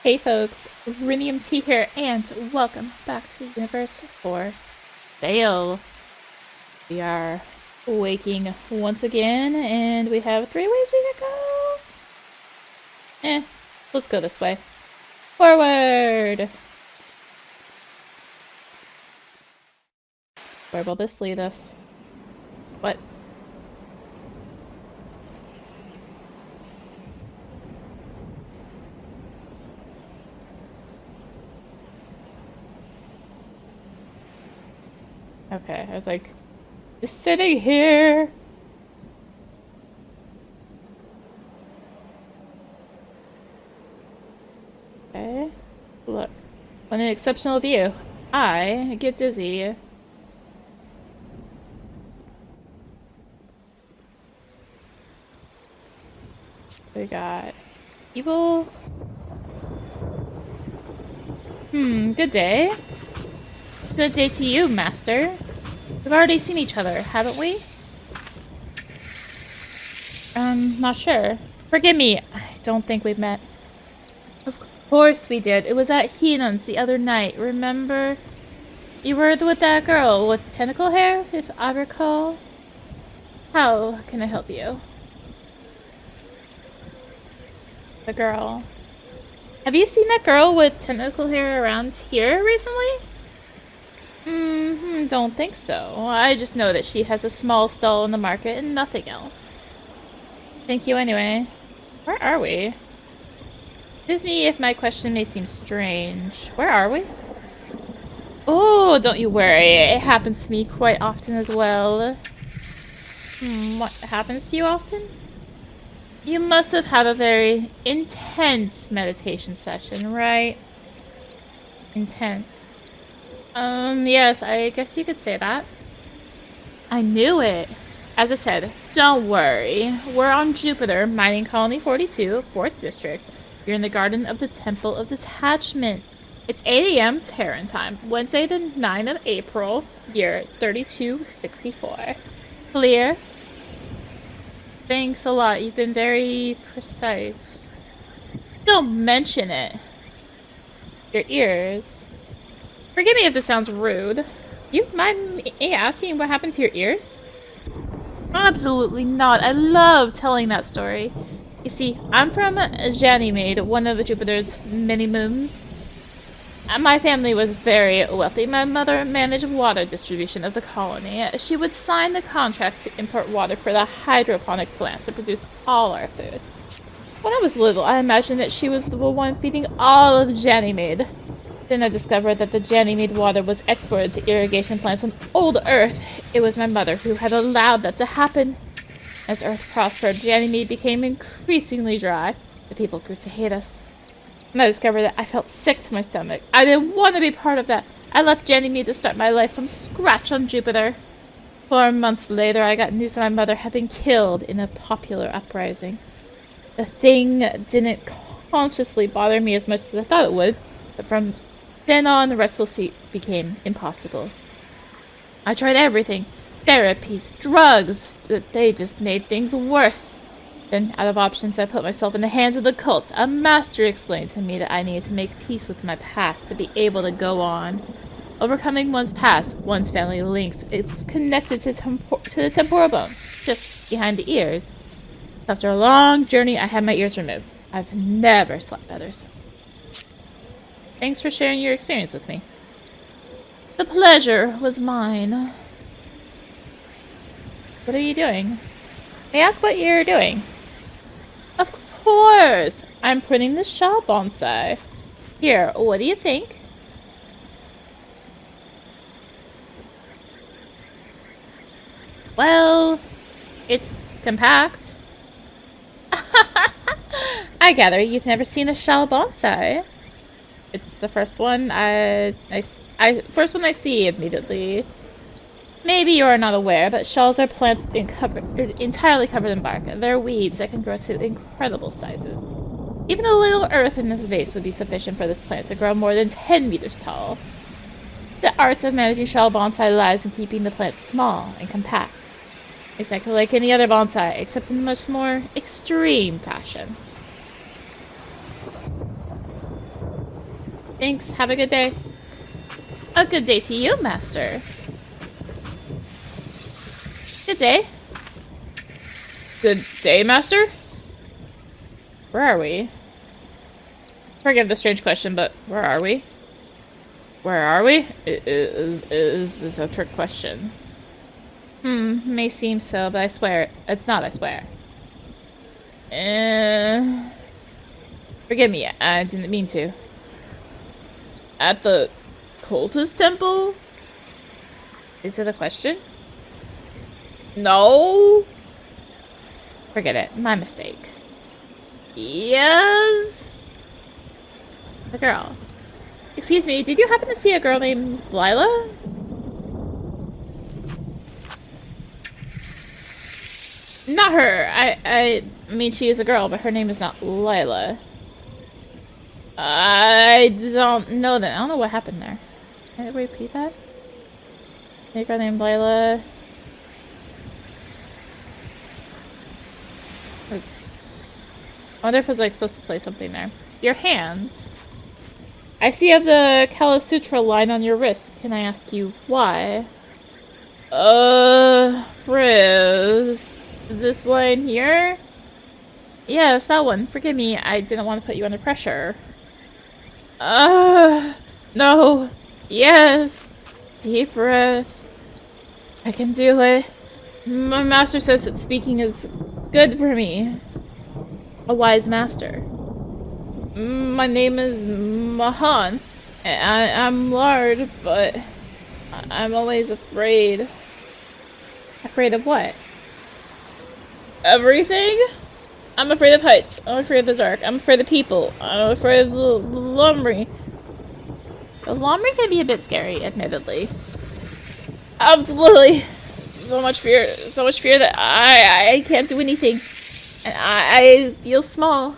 Hey folks, rinimt here, and welcome back to Universe for Sale. We are waking once again, and we have 3 ways we can go. Let's go this way. Forward! Where will this lead us? What? Okay, I was like, just sitting here. Okay, look. On an exceptional view, I get dizzy. We got people. Good day. Good day to you, Master. We've already seen each other, haven't we? Not sure. Forgive me, I don't think we've met. Of course we did. It was at Heenan's the other night, remember? You were with that girl with tentacle hair, if I recall. How can I help you? The girl. Have you seen that girl with tentacle hair around here recently? Don't think so. I just know that she has a small stall in the market and nothing else. Thank you anyway. Where are we? Excuse me if my question may seem strange. Where are we? Oh, don't you worry. It happens to me quite often as well. What happens to you often? You must have had a very intense meditation session, right? Intense. Yes, I guess you could say that. I knew it. As I said, don't worry. We're on Jupiter, Mining Colony 42, 4th District. You're in the Garden of the Temple of Detachment. It's 8 a.m. Terran time, Wednesday the 9th of April, year 3264. Clear? Thanks a lot. You've been very precise. Don't mention it. Your ears. Forgive me if this sounds rude. You mind me asking what happened to your ears? Absolutely not. I love telling that story. You see, I'm from Ganymede, one of Jupiter's many moons. My family was very wealthy. My mother managed water distribution of the colony. She would sign the contracts to import water for the hydroponic plants to produce all our food. When I was little, I imagined that she was the one feeding all of Ganymede. Then I discovered that the Ganymede water was exported to irrigation plants on old Earth. It was my mother who had allowed that to happen. As Earth prospered, Ganymede became increasingly dry. The people grew to hate us. And I discovered that I felt sick to my stomach. I didn't want to be part of that. I left Ganymede to start my life from scratch on Jupiter. 4 months later, I got news that my mother had been killed in a popular uprising. The thing didn't consciously bother me as much as I thought it would, but from then on, the rest became impossible. I tried everything. Therapies, drugs. They just made things worse. Then, out of options, I put myself in the hands of the cult. A master explained to me that I needed to make peace with my past to be able to go on. Overcoming one's past, one's family links, it's connected to the temporal bone, just behind the ears. After a long journey, I had my ears removed. I've never slept better since. Thanks for sharing your experience with me. The pleasure was mine. What are you doing? May I ask what you're doing? Of course! I'm printing this shawl bonsai. Here, what do you think? Well, it's compact. I gather you've never seen a shawl bonsai. It's the first one first one I see immediately. Maybe you are not aware, but shells are plants entirely covered in bark. They're weeds that can grow to incredible sizes. Even a little earth in this vase would be sufficient for this plant to grow more than 10 meters tall. The art of managing shell bonsai lies in keeping the plant small and compact. Exactly like any other bonsai, except in a much more extreme fashion. Thanks. Have a good day. A good day to you, Master. Good day. Good day, Master? Where are we? Forgive the strange question, but where are we? Where are we? Is this a trick question? May seem so, but I swear, it's not, I swear. Forgive me, I didn't mean to. At the cultist temple? Is it a question? No? Forget it, my mistake. Yes? The girl. Excuse me, did you happen to see a girl named Lila? Not her. I mean, she is a girl, but her name is not Lila. I don't know that. I don't know what happened there. Can I repeat that? A girl named Lila. I wonder if it's like supposed to play something there. Your hands. I see you have the Kala Sutra line on your wrist. Can I ask you why? Riz. This line here? Yes, that one. Forgive me, I didn't want to put you under pressure. No. Yes. Deep breath. I can do it. My master says that speaking is good for me. A wise master. My name is Mahan. I'm large, but I'm always afraid. Afraid of what? Everything? I'm afraid of heights. I'm afraid of the dark. I'm afraid of people. I'm afraid of the Lumri. The Lumri can be a bit scary, admittedly. Absolutely. So much fear that I can't do anything. And I feel small.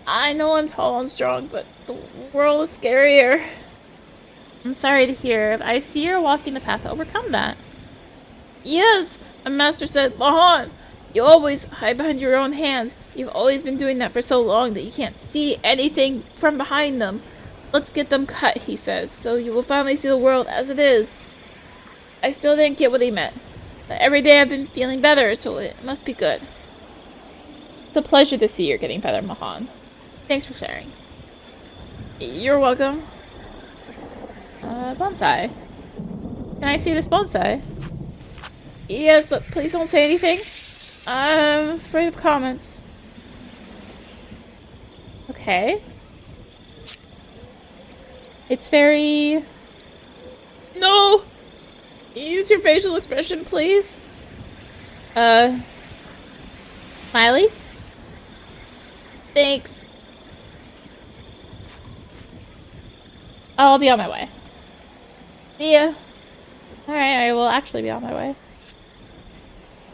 I know I'm tall and strong, but the world is scarier. I'm sorry to hear, but I see you're walking the path to overcome that. Yes, my master said, Mahan, you always hide behind your own hands. You've always been doing that for so long that you can't see anything from behind them. Let's get them cut, he said, so you will finally see the world as it is. I still didn't get what he meant, but every day I've been feeling better, so it must be good. It's a pleasure to see you're getting better, Mahan. Thanks for sharing. You're welcome. Bonsai. Can I see this bonsai? Yes, but please don't say anything. I'm afraid of comments. Okay. It's very... No! Use your facial expression, please. Smiley? Thanks. I'll be on my way. See ya. Alright, I will actually be on my way.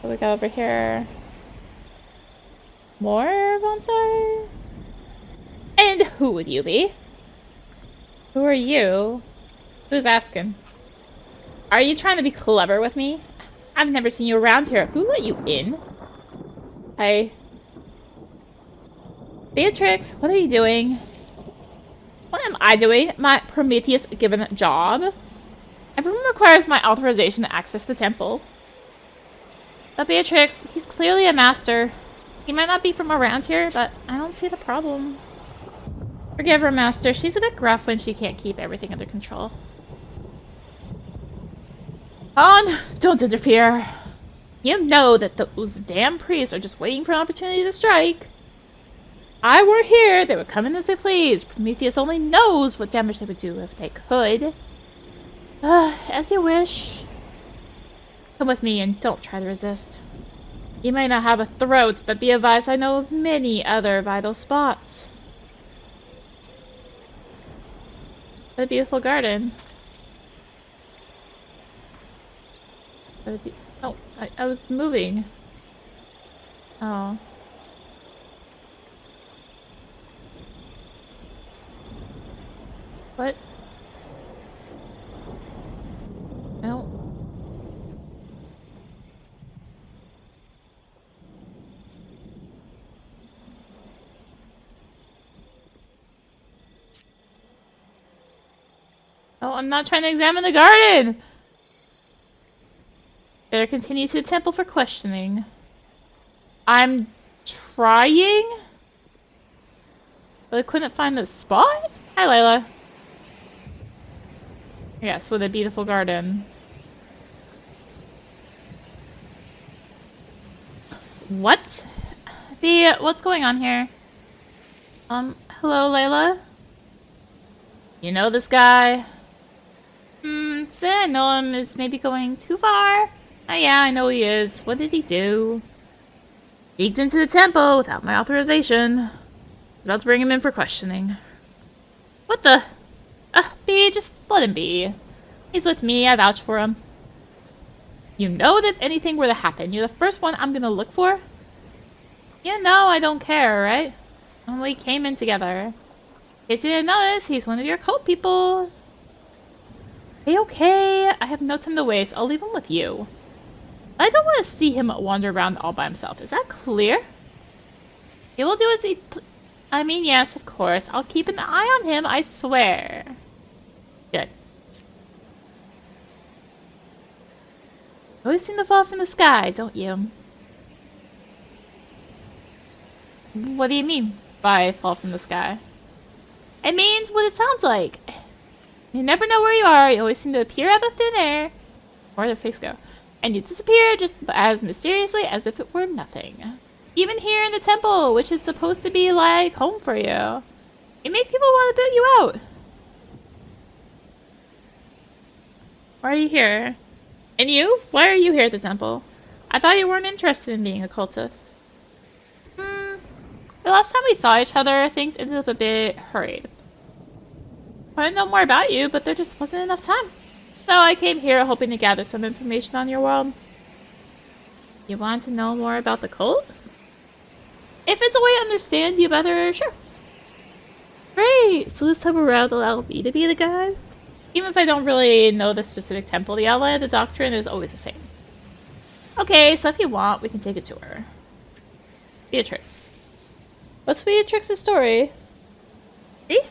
What we got over here? More bonsai? And who would you be? Who are you? Who's asking? Are you trying to be clever with me? I've never seen you around here. Who let you in? Hi. Beatrix, what are you doing? What am I doing? My Prometheus given job? Everyone requires my authorization to access the temple. But Beatrix, he's clearly a master. He might not be from around here, but I don't see the problem. Forgive her, master. She's a bit gruff when she can't keep everything under control. On! Don't interfere. You know that those damn priests are just waiting for an opportunity to strike. I were here, they would come in as they please. Prometheus only knows what damage they would do if they could. As you wish. Come with me and don't try to resist. You may not have a throat, but be advised I know of many other vital spots. What a beautiful garden. Oh, I was moving. Oh. What? I don't... Oh, I'm not trying to examine the garden! Better continue to the temple for questioning. I'm trying? But I couldn't find the spot? Hi, Lila. Yes, with a beautiful garden. What? What's going on here? Hello, Layla? You know this guy? Say I know him is maybe going too far. Oh yeah, I know he is. What did he do? Sneaked into the temple without my authorization. I was about to bring him in for questioning. What the? B, just let him be. He's with me, I vouch for him. You know that if anything were to happen, you're the first one I'm gonna look for? You know I don't care, right? We came in together. In case you didn't notice, he's one of your cult people. Hey, okay. I have no time to waste. I'll leave him with you. I don't want to see him wander around all by himself. Is that clear? He will do as he... I mean, yes, of course. I'll keep an eye on him, I swear. Good. Always seem to fall from the sky, don't you? What do you mean by fall from the sky? It means what it sounds like. You never know where you are. You always seem to appear out of thin air. Where'd their face go? And you disappear just as mysteriously as if it were nothing. Even here in the temple, which is supposed to be like home for you. You make people want to boot you out. Why are you here? And you? Why are you here at the temple? I thought you weren't interested in being a cultist. The last time we saw each other, things ended up a bit hurried. I want to know more about you, but there just wasn't enough time. So I came here hoping to gather some information on your world. You want to know more about the cult? If it's a way to understand you better, sure. Great! So this time around allow me to be the guide? Even if I don't really know the specific temple, the outline of the doctrine is always the same. Okay, so if you want, we can take a tour. Beatrix. What's Beatrix's story? See?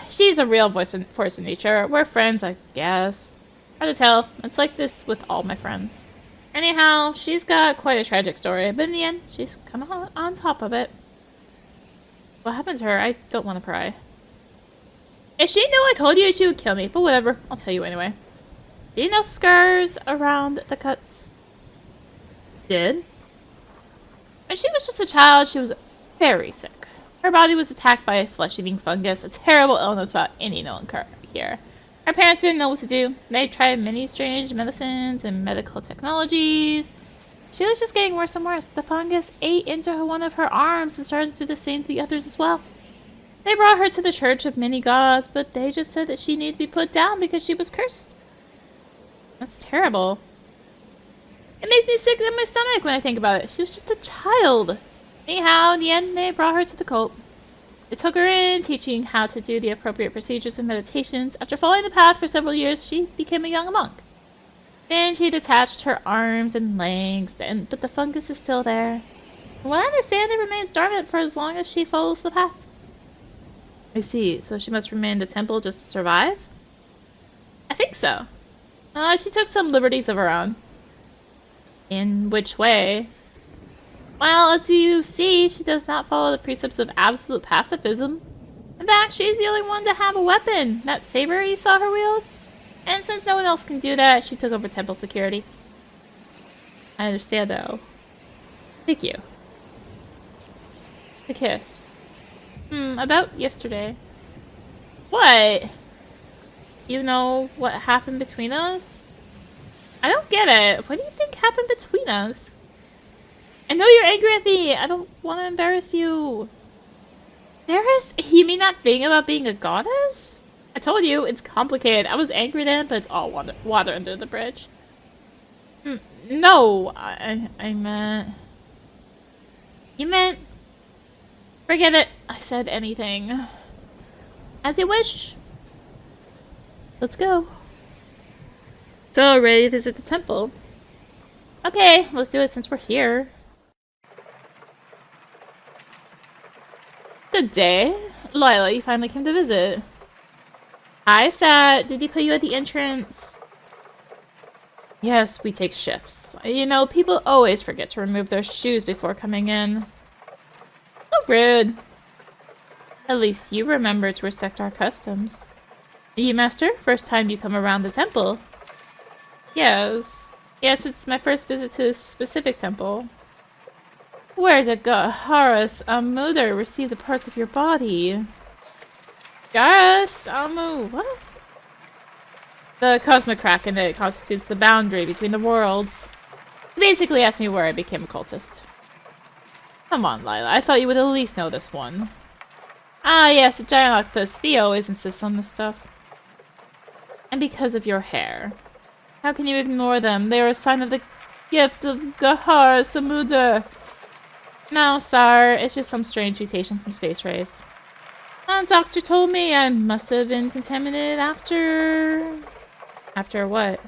She's a real force of nature. We're friends, I guess. Hard to tell. It's like this with all my friends. Anyhow, she's got quite a tragic story, but in the end, she's come on top of it. What happened to her? I don't want to pry. If she knew I told you, she would kill me, but whatever. I'll tell you anyway. Do you know scars around the cuts? Did? When she was just a child, she was very sick. Her body was attacked by a flesh-eating fungus, a terrible illness without any known cure here. Her parents didn't know what to do. They tried many strange medicines and medical technologies. She was just getting worse and worse. The fungus ate into one of her arms and started to do the same to the others as well. They brought her to the Church of Many Gods, but they just said that she needed to be put down because she was cursed. That's terrible. It makes me sick in my stomach when I think about it. She was just a child. Anyhow, in the end, they brought her to the cult. They took her in, teaching how to do the appropriate procedures and meditations. After following the path for several years, she became a young monk. Then she detached her arms and legs, but the fungus is still there. From what I understand, it remains dormant for as long as she follows the path. I see. So she must remain in the temple just to survive? I think so. She took some liberties of her own. In which way? Well, as you see, she does not follow the precepts of absolute pacifism. In fact, she's the only one to have a weapon, that saber you saw her wield. And since no one else can do that, she took over temple security. I understand, though. Thank you. The kiss. About yesterday. What? You know what happened between us? I don't get it. What do you think happened between us? I know you're angry at me. I don't want to embarrass you. You mean that thing about being a goddess? I told you, it's complicated. I was angry then, but it's all water under the bridge. No, I meant... You meant... Forget it. I said anything. As you wish. Let's go. So, ready to visit the temple? Okay, let's do it since we're here. Good day. Lila, you finally came to visit. Hi, Sat. Did he put you at the entrance? Yes, we take shifts. You know, people always forget to remove their shoes before coming in. So rude. At least you remember to respect our customs. You, Master? First time you come around the temple? Yes. Yes, it's my first visit to this specific temple. Where did Gaharas Amuda receive the parts of your body? Garas Amu, what? The cosmic kraken that constitutes the boundary between the worlds. He basically asked me where I became a cultist. Come on, Lila, I thought you would at least know this one. Ah, yes, the giant octopus. He always insists on this stuff. And because of your hair. How can you ignore them? They are a sign of the gift of Gahar Samudra. No, Sar, it's just some strange mutation from space rays. The doctor told me I must have been contaminated after... After what?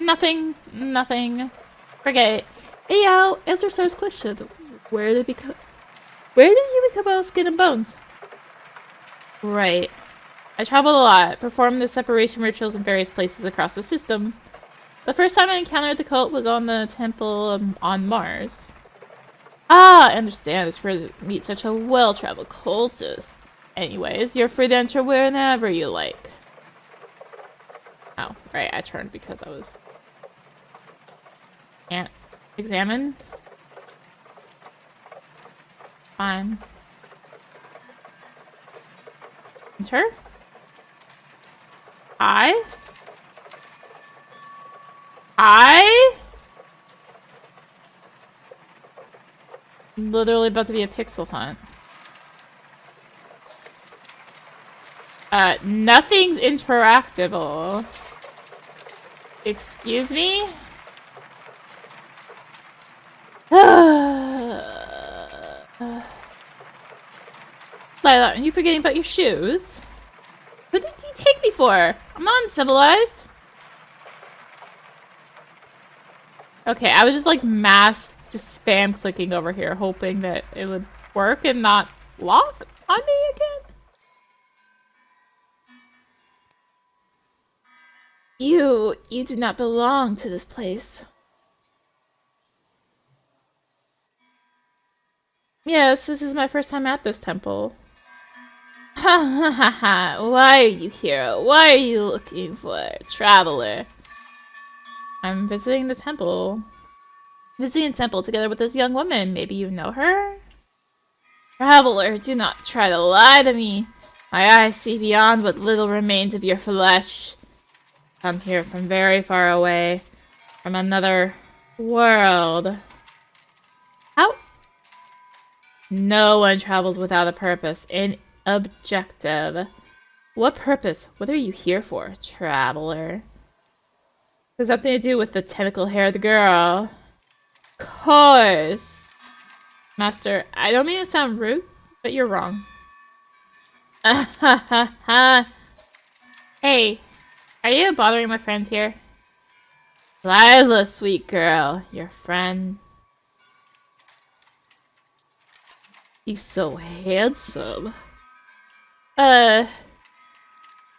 Nothing. Nothing. Forget it. Hey, answer Sar's question. Where did you become all skin and bones? Right. I traveled a lot, performed the separation rituals in various places across the system. The first time I encountered the cult was on the temple on Mars. Ah, I understand. It's rare to meet such a well-traveled cultist. Anyways, you're free to enter whenever you like. Oh, right, I turned because I was... Can't examine? Fine. Enter? I? Literally about to be a pixel hunt. Nothing's interactable. Excuse me? Lila, are you forgetting about your shoes? What did you take me for? I'm uncivilized. Okay, I was just like just spam clicking over here, hoping that it would work and not lock on me again. You do not belong to this place. Yes, this is my first time at this temple. Ha ha ha ha, why are you here? Why are you looking for a traveler? I'm visiting the temple. Visiting the temple together with this young woman. Maybe you know her? Traveler, do not try to lie to me. My eyes see beyond what little remains of your flesh. Come here from very far away. From another world. How? No one travels without a purpose. An objective. What purpose? What are you here for, traveler? Has something to do with the tentacle-haired girl. Course. Master, I don't mean to sound rude, but you're wrong. Hey, are you bothering my friend here? Lila, sweet girl, your friend. He's so handsome.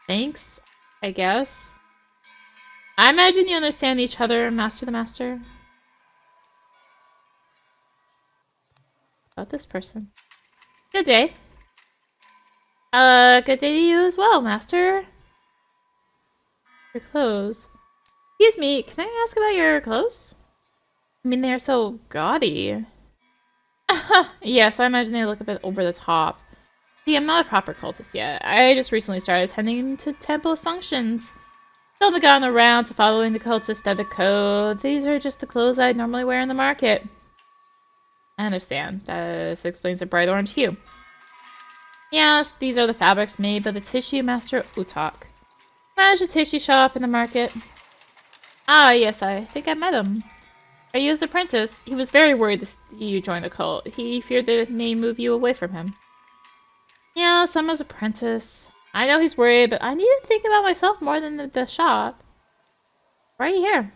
Thanks, I guess. I imagine you understand each other, Master the Master. About this person. Good day. Good day to you as well, Master. Your clothes. Excuse me, can I ask about your clothes? I mean, they're so gaudy. Yes, I imagine they look a bit over the top. See, I'm not a proper cultist yet. I just recently started attending to temple functions. Still haven't gotten around to following the cult's aesthetic code. These are just the clothes I'd normally wear in the market. I understand. This explains the bright orange hue. Yes, these are the fabrics made by the tissue master Utak. Managed a tissue shop in the market. Ah, yes, I think I met him. Are you his apprentice? He was very worried to see you join the cult. He feared that it may move you away from him. Yes, I'm his apprentice. I know he's worried, but I need to think about myself more than the shop. Why are you here?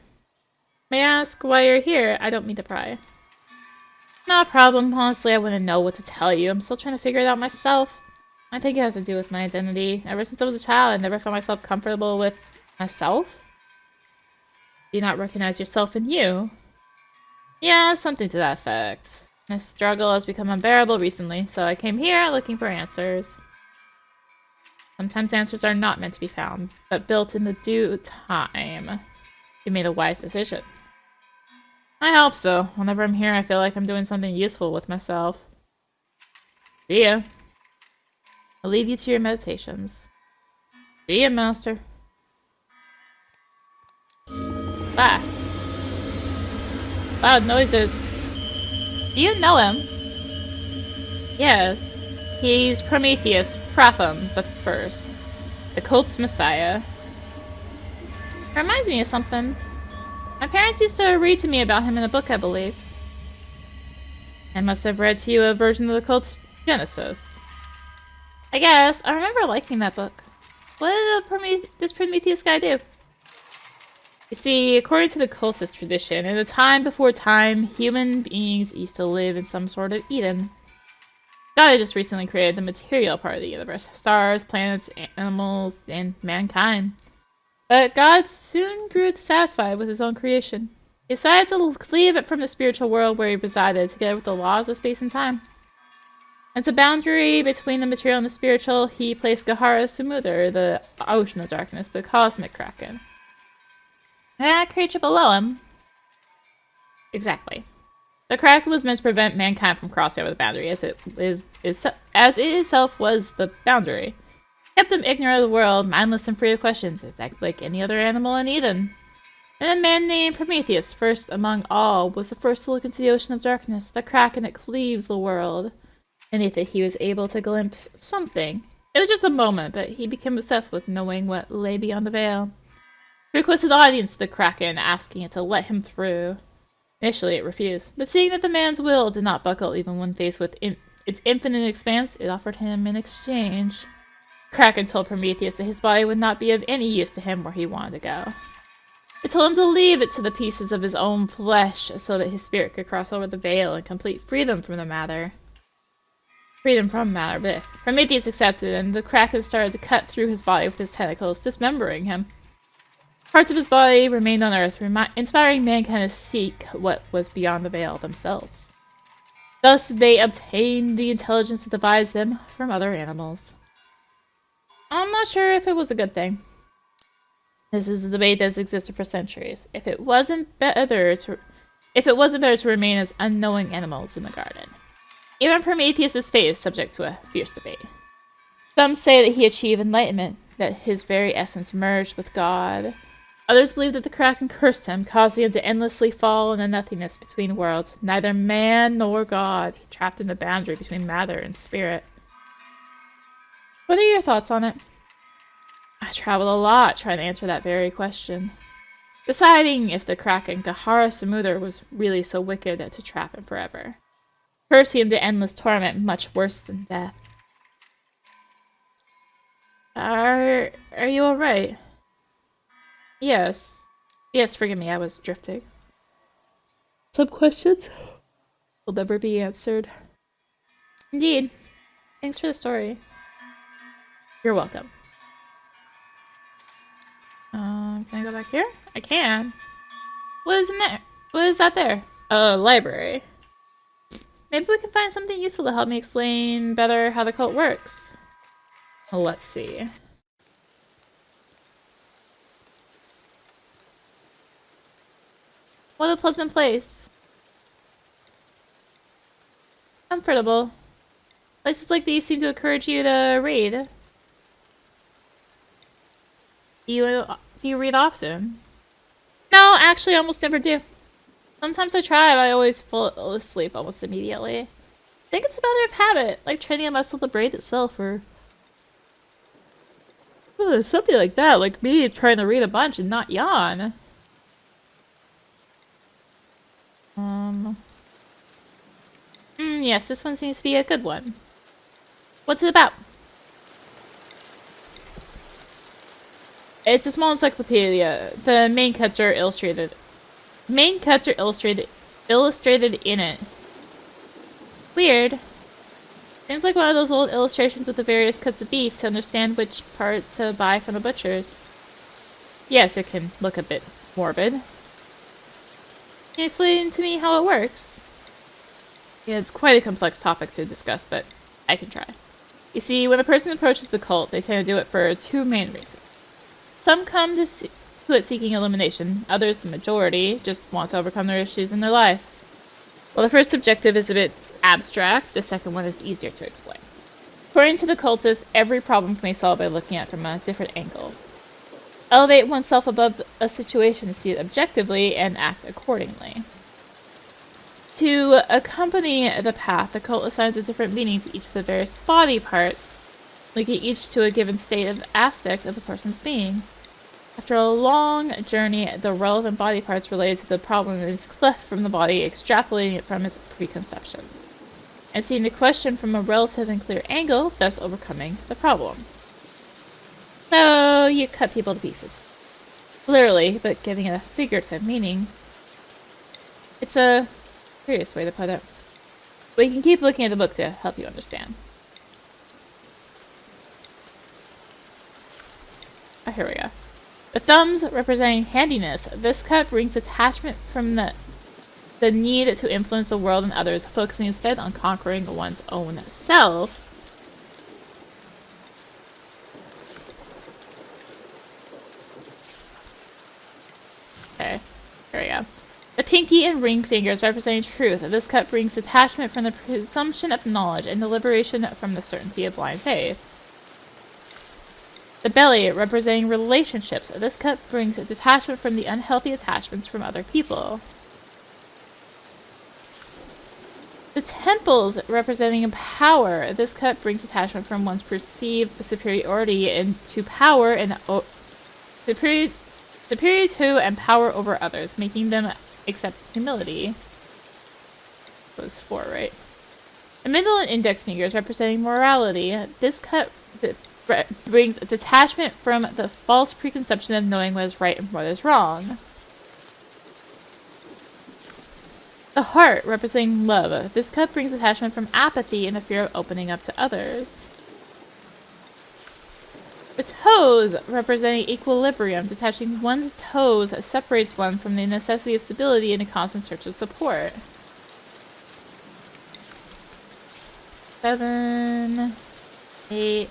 May I ask why you're here? I don't mean to pry. No problem. Honestly, I wouldn't know what to tell you. I'm still trying to figure it out myself. I think it has to do with my identity. Ever since I was a child, I never found myself comfortable with myself. Do you not recognize yourself in you? Yeah, something to that effect. My struggle has become unbearable recently, so I came here looking for answers. Sometimes answers are not meant to be found, but built in the due time. You made a wise decision. I hope so. Whenever I'm here, I feel like I'm doing something useful with myself. See ya. I'll leave you to your meditations. See ya, Master. Ah. Loud noises. Do you know him? Yes. He's Prometheus, Pratham the First, the cult's messiah. Reminds me of something. My parents used to read to me about him in a book, I believe. I must have read to you a version of the cult's Genesis. I guess. I remember liking that book. What did this Prometheus guy do? You see, according to the cultist tradition, in a time before time, human beings used to live in some sort of Eden. God had just recently created the material part of the universe. Stars, planets, animals, and mankind. But God soon grew dissatisfied with his own creation. He decided to leave it from the spiritual world where he resided together with the laws of space and time. As a boundary between the material and the spiritual, he placed Gahara Sumudar, the ocean of darkness, the cosmic kraken. That creature below him. Exactly. The kraken was meant to prevent mankind from crossing over the boundary, as it itself was the boundary. Kept them ignorant of the world, mindless and free of questions, exactly like any other animal in Eden. And a man named Prometheus, first among all, was the first to look into the ocean of darkness, the kraken that cleaves the world. Beneath it, he was able to glimpse something. It was just a moment, but he became obsessed with knowing what lay beyond the veil. He requested audience to the kraken, asking it to let him through. Initially, it refused, but seeing that the man's will did not buckle even when faced with its infinite expanse, it offered him an exchange. Kraken told Prometheus that his body would not be of any use to him where he wanted to go. It told him to leave it to the pieces of his own flesh so that his spirit could cross over the veil in complete freedom from matter. But Prometheus accepted, and the kraken started to cut through his body with his tentacles, dismembering him. Parts of his body remained on Earth, inspiring mankind to seek what was beyond the veil themselves. Thus, they obtained the intelligence that divides them from other animals. I'm not sure if it was a good thing. This is a debate that has existed for centuries. If it wasn't better to remain as unknowing animals in the garden. Even Prometheus' fate is subject to a fierce debate. Some say that he achieved enlightenment, that his very essence merged with God. Others believe that the kraken cursed him, causing him to endlessly fall in the nothingness between worlds, neither man nor God, trapped in the boundary between matter and spirit. What are your thoughts on it? I traveled a lot trying to answer that very question, deciding if the kraken Gahara Sumudar was really so wicked to trap him forever, cursing him to endless torment much worse than death. Are you alright? Yes. Yes, forgive me, I was drifting. Some questions will never be answered. Indeed. Thanks for the story. You're welcome. Can I go back here? I can. What is in there? What is that there? A library. Maybe we can find something useful to help me explain better how the cult works. Let's see. What a pleasant place. Comfortable. Places like these seem to encourage you to read. Do you read often? No, actually, I almost never do. Sometimes I try, but I always fall asleep almost immediately. I think it's a matter of habit, like training a muscle to braid itself, or something like that, like me trying to read a bunch and not yawn. Yes, this one seems to be a good one. What's it about? It's a small encyclopedia. The main cuts are illustrated. Illustrated in it. Weird. Seems like one of those old illustrations with the various cuts of beef to understand which part to buy from the butchers. Yes, it can look a bit morbid. Can you explain to me how it works? Yeah, it's quite a complex topic to discuss, but I can try. You see, when a person approaches the cult, they tend to do it for two main reasons. Some come to it seeking elimination, others, the majority, just want to overcome their issues in their life. While the first objective is a bit abstract, the second one is easier to explain. According to the cultists, every problem can be solved by looking at it from a different angle. Elevate oneself above a situation to see it objectively and act accordingly. To accompany the path, the cult assigns a different meaning to each of the various body parts, linking each to a given state of aspect of a person's being. After a long journey, the relevant body parts related to the problem is cleft from the body, extrapolating it from its preconceptions, and seeing the question from a relative and clear angle, thus overcoming the problem. So, you cut people to pieces. Literally, but giving it a figurative meaning. It's a curious way to put it. But you can keep looking at the book to help you understand. Oh, here we go. The thumbs representing handiness. This cut brings detachment from the need to influence the world and others, focusing instead on conquering one's own self. Okay, here we go. The pinky and ring fingers representing truth. This cut brings detachment from the presumption of knowledge and the liberation from the certainty of blind faith. The belly representing relationships. This cut brings detachment from the unhealthy attachments from other people. The temples representing power. This cut brings attachment from one's perceived superiority into power and superior to and power over others, making them accept humility. That was 4, right? The middle and index fingers representing morality. This cut brings detachment from the false preconception of knowing what is right and what is wrong. The heart representing love. This cut brings attachment from apathy and the fear of opening up to others. The toes representing equilibrium. Detaching one's toes separates one from the necessity of stability in a constant search of support. 7, 8.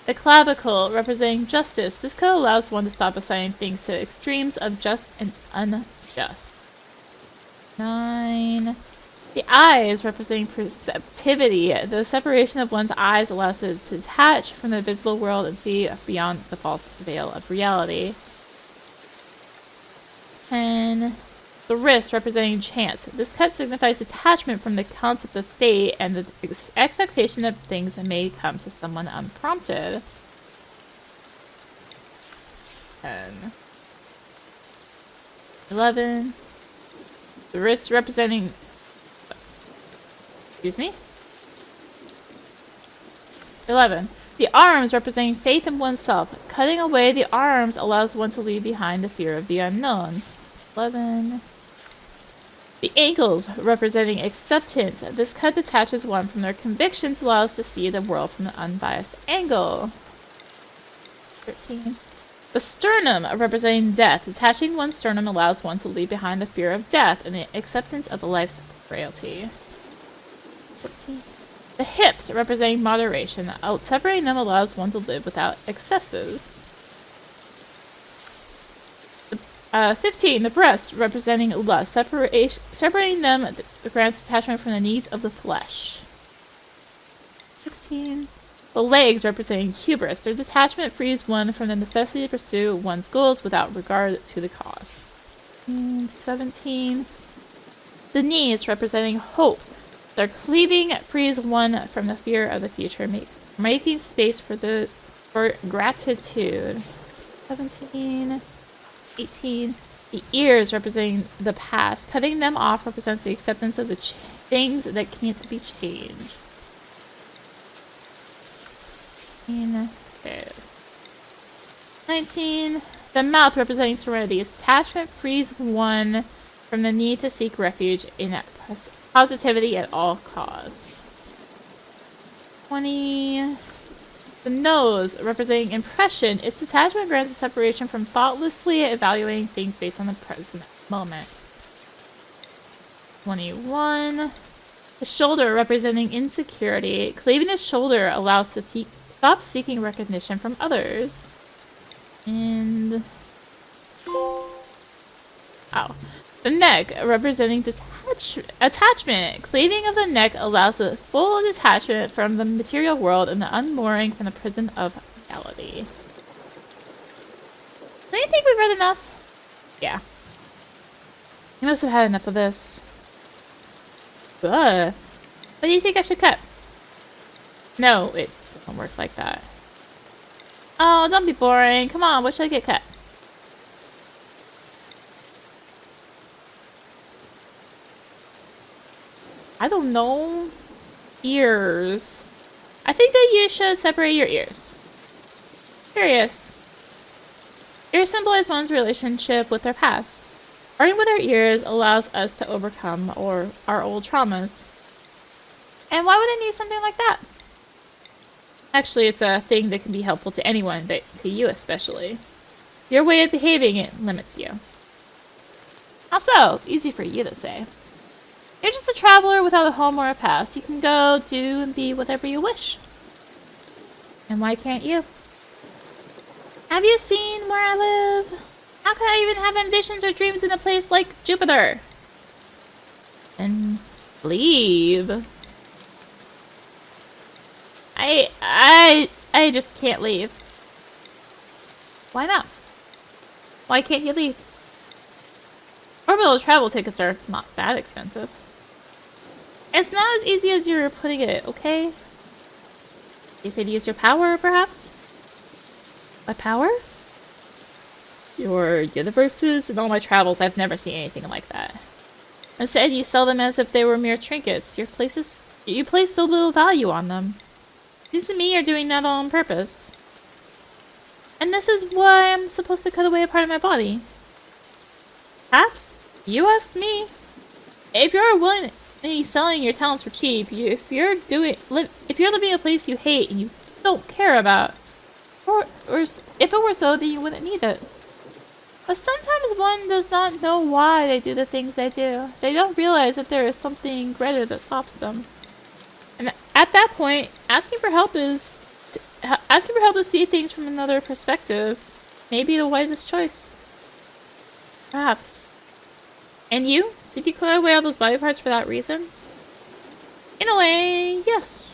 The clavicle representing justice. This cut allows one to stop assigning things to extremes of just and unjust. 9. The eyes representing perceptivity. The separation of one's eyes allows it to detach from the visible world and see beyond the false veil of reality. 10. The wrist representing chance. This cut signifies detachment from the concept of fate and the expectation that things may come to someone unprompted. 10. 11. The wrist representing... Excuse me? 11. The arms representing faith in oneself. Cutting away the arms allows one to leave behind the fear of the unknown. 11. The ankles representing acceptance. This cut detaches one from their convictions, allows to see the world from an unbiased angle. 13. The sternum representing death. Detaching one's sternum allows one to leave behind the fear of death and the acceptance of the life's frailty. 14. The hips representing moderation. Separating them allows one to live without excesses. 15. The breasts representing lust. Separating them grants detachment from the needs of the flesh. 16. The legs representing hubris. Their detachment frees one from the necessity to pursue one's goals without regard to the cost. 17. The knees representing hope. Their cleaving frees one from the fear of the future, making space for gratitude. 17. 18. The ears representing the past. Cutting them off represents the acceptance of the things that can't be changed. 19. The mouth representing serenity. Its attachment frees one from the need to seek refuge in positivity at all costs. 20. The nose, representing impression, its detachment grants a separation from thoughtlessly evaluating things based on the present moment. 21. The shoulder, representing insecurity. Cleaving the shoulder allows to stop seeking recognition from others. And... oh. The neck, representing attachment. Cleaving of the neck allows the full detachment from the material world and the unmooring from the prison of reality. Do you think we've read enough? Yeah. You must have had enough of this. Ugh. What do you think I should cut? No, it doesn't work like that. Oh, don't be boring. Come on, what should I get cut? I don't know. Ears. I think that you should separate your ears. Curious. Ears symbolize one's relationship with their past. Parting with our ears allows us to overcome our old traumas. And why would I need something like that? Actually, it's a thing that can be helpful to anyone, but to you especially. Your way of behaving, it limits you. How so? Easy for you to say. You're just a traveler without a home or a past. You can go, do, and be whatever you wish. And why can't you? Have you seen where I live? How can I even have ambitions or dreams in a place like Jupiter? And leave. I just can't leave. Why not? Why can't you leave? Orbital travel tickets are not that expensive. It's not as easy as you're putting it, okay? You could use your power, perhaps? My power? Your universes? In all my travels, I've never seen anything like that. Instead, you sell them as if they were mere trinkets. You place so little value on them. Seems to me you're doing that all on purpose. And this is why I'm supposed to cut away a part of my body. Perhaps? You asked me. If you're willing selling your talents for cheap, if you're living in a place you hate and you don't care about, or if it were so, then you wouldn't need it. But sometimes one does not know why they do the things they do. They don't realize that there is something greater that stops them. And at that point, asking for help to see things from another perspective may be the wisest choice. Perhaps. And you? Did you clear away all those body parts for that reason? In a way, yes.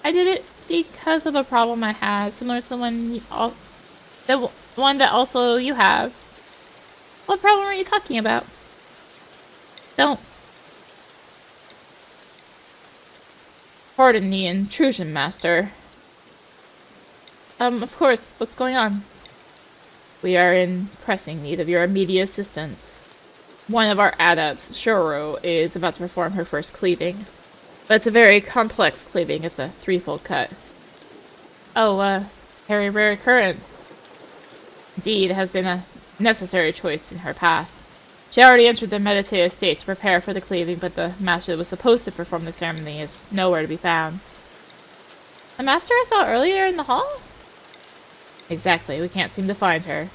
I did it because of a problem I had, similar to the one that also you have. What problem are you talking about? Don't. Pardon the intrusion, Master. Of course, what's going on? We are in pressing need of your immediate assistance. One of our adepts, Shuro, is about to perform her first cleaving. But it's a very complex cleaving. It's a threefold cut. Oh, very rare occurrence. Indeed, it has been a necessary choice in her path. She already entered the meditative state to prepare for the cleaving, but the master that was supposed to perform the ceremony is nowhere to be found. The master I saw earlier in the hall? Exactly, we can't seem to find her.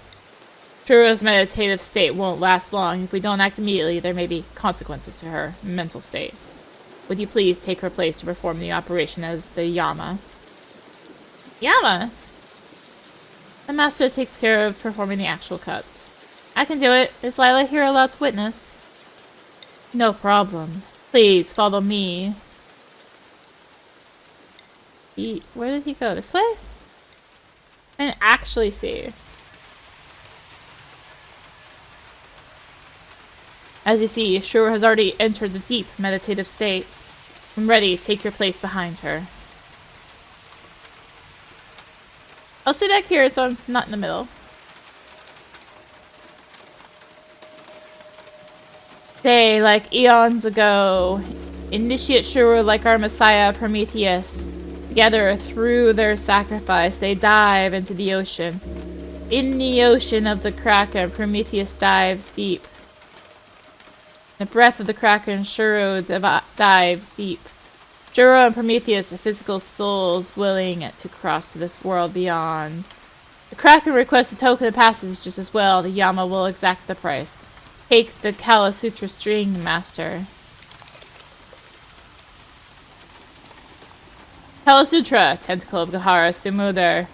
Shuro's meditative state won't last long. If we don't act immediately, there may be consequences to her mental state. Would you please take her place to perform the operation as the Yama? Yama? The master takes care of performing the actual cuts. I can do it. Is Lila here allowed to witness? No problem. Please, follow me. Where did he go? This way? I didn't actually see. As you see, Shuro has already entered the deep meditative state. When ready, take your place behind her. I'll sit back here so I'm not in the middle. They, like eons ago, initiate Shuro like our messiah Prometheus. Together, through their sacrifice, they dive into the ocean. In the ocean of the Kraken, Prometheus dives deep. The breath of the Kraken, Shuro dives deep. Juro and Prometheus, the physical souls willing to cross to the world beyond. The Kraken requests a token of passage just as well. The Yama will exact the price. Take the Kala Sutra string, Master. Kala Sutra, tentacle of Gahara Sumudar.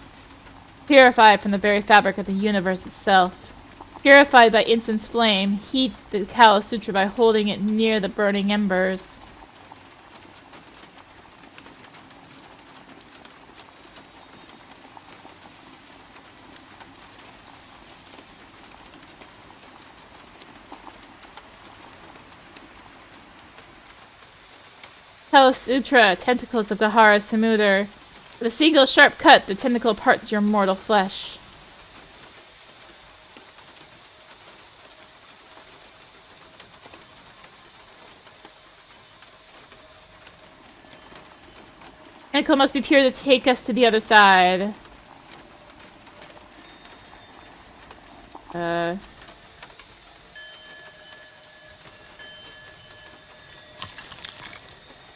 Purified from the very fabric of the universe itself. Purified by incense flame, heat the Kala Sutra by holding it near the burning embers. Kala Sutra, tentacles of Gahara Samudar. With a single sharp cut, the tentacle parts your mortal flesh. Tentacle must be pure to take us to the other side.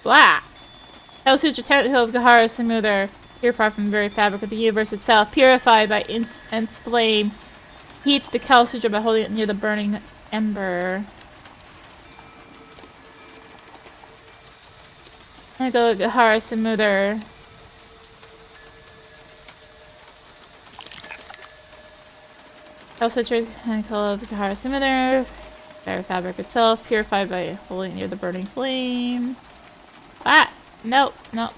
Blah! Kala Sutra, tentacle of Gahara Samudar. Purified from the very fabric of the universe itself. Purified by incense flame. Heat the Kala Sutra by holding it near the burning ember. Tentacle of Gahara Samudar. Kala Sutra, tentacle of Gahara Samudar. Very fabric itself. Purified by holding it near the burning flame. Ah! Nope, nope.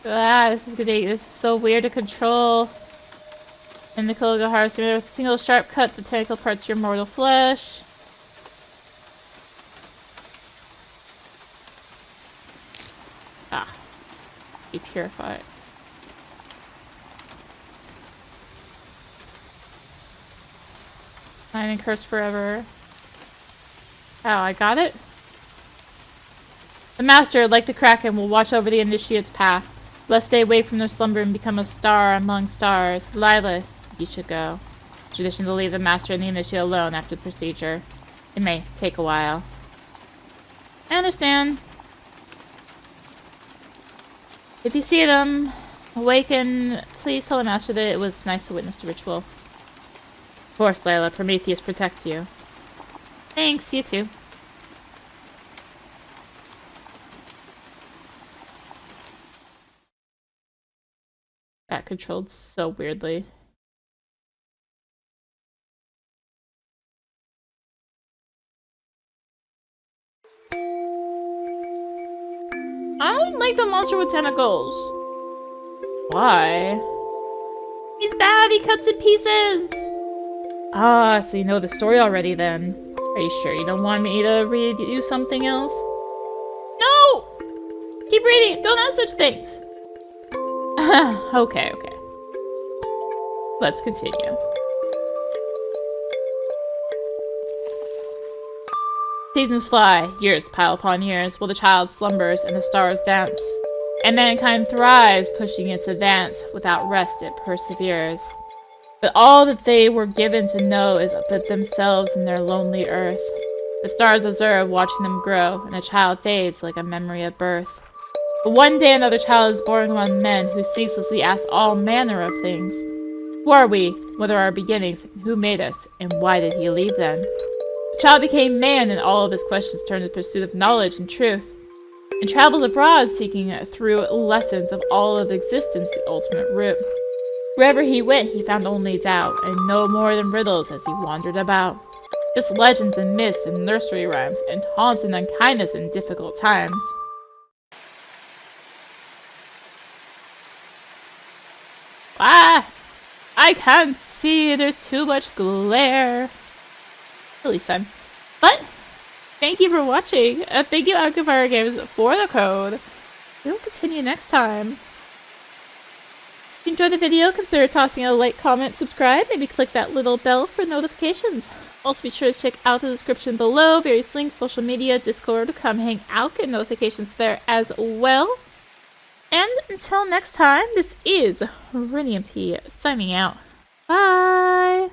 Ah, this is so weird to control. And the Kala Gahara Samudar with a single sharp cut, the tentacle parts your mortal flesh. Ah. Be purified. I'm in curse forever. Oh, I got it? The Master, like the Kraken, will watch over the initiate's path, lest they wake from their slumber and become a star among stars. Lila, you should go. Tradition to leave the Master and the initiate alone after the procedure. It may take a while. I understand. If you see them awaken, please tell the Master that it was nice to witness the ritual. Of course, Lila. Prometheus protects you. Thanks, you too. That controlled so weirdly. I don't like the monster with tentacles. Why? He's bad, he cuts in pieces! Ah, so you know the story already then. Are you sure you don't want me to read you something else? No! Keep reading, don't ask such things! Okay. Let's continue. Seasons fly, years pile upon years, while the child slumbers and the stars dance. And mankind thrives, pushing its advance. Without rest it perseveres. But all that they were given to know is but themselves and their lonely earth. The stars observe, watching them grow, and a child fades like a memory of birth. But one day another child is born among men who ceaselessly ask all manner of things. Who are we? What are our beginnings? Who made us? And why did he leave them? The child became man, and all of his questions turned to the pursuit of knowledge and truth, and travels abroad seeking through lessons of all of existence the ultimate root. Wherever he went, he found only doubt, and no more than riddles as he wandered about. Just legends and myths and nursery rhymes, and taunts and unkindness in difficult times. Ah! I can't see, there's too much glare. Really, son. But, thank you for watching. Thank you, Akupara Games, for the code. We'll continue next time. If you enjoyed the video, consider tossing a like, comment, subscribe, maybe click that little bell for notifications. Also be sure to check out the description below, various links, social media, Discord, to come hang out, get notifications there as well. And until next time, this is rinimt signing out. Bye!